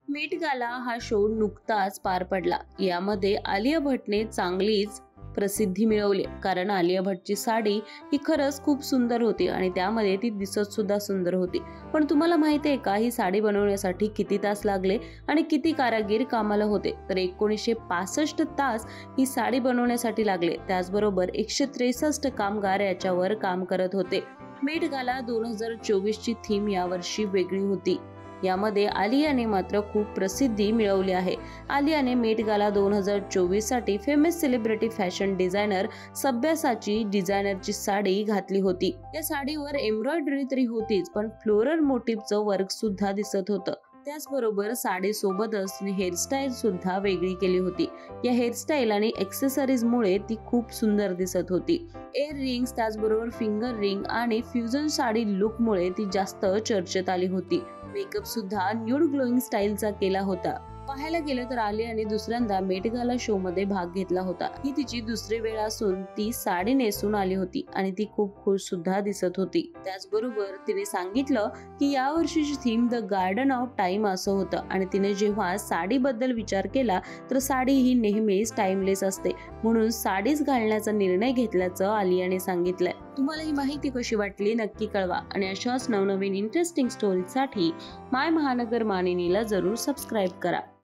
Met Gala हा show नुकताच पार पडला। यामध्ये आलिया भट्टने चांगलीच प्रसिद्धी मिळवली, कारण आलिया भट्टची साडी ही खरंच खूप सुंदर होती आणि त्यामध्ये ती दिसत सुद्धा सुंदर होती। पण तुम्हाला माहिती आहे का, ही साडी बनवण्यासाठी किती तास लागले आणि किती कारागीर कामाला होते? तर 1965 तास ही साडी बनवण्यासाठी लागले। त्याचबरोबर 163 कामगार याच्यावर काम करत होते। मेट गाला 2024 ची थीम यावर्षी वेगळी होती। यामध्ये आलियाने मात्र खूप प्रसिद्धी मिळवली आहे। आलियाने मेट गाला 2024 साठी famous celebrity fashion designer Sabyasachi डिझायनरची साडी घातली होती। या साडीवर एम्ब्रॉयडरी तरी होतीच, पण फ्लोरल मोटिव्हचं वर्क सुद्धा दिसत होतं। त्याचबरोबर साडीसोबतच तिने हेअरस्टाईल सुद्धा वेगळी केली होती। या हेअरस्टाईल आणि एक्सेसरीजमुळे ती खूप सुंदर दिसत होती। एअर रिंग्स, त्याचबरोबर फिंगर रिंग आणि फ्युजन साडी लुकमुळे ती जास्त चर्चेत आली होती। मेकअप सुद्धा न्यूड ग्लोईंग स्टाईलचा केला होता। पाहायला गेलं तर आलियाने दुसऱ्यांदा मेट गाला शो मध्ये भाग घेतला होता। ही तिची दुसरी वेळ असून ती साडी नेसून आली होती आणि ती खूप खुश सुद्धा दिसत होती। त्याचबरोबर तिने सांगितलं की या वर्षीची theme the garden of time असं होतं आणि तिने जेव्हा साडीबद्दल विचार केला तर साडी ही नेहमीच टाइमलेस असते, म्हणून साडीच घालण्याचा निर्णय घेतल्याचं आलियाने सांगितलंय। तुम्हाला ही माहिती कशी वाटली नक्की कळवा आणि अशाच नवनवीन इंटरेस्टिंग स्टोरीसाठी माय महानगर मानिनीला जरूर सबस्क्राईब करा।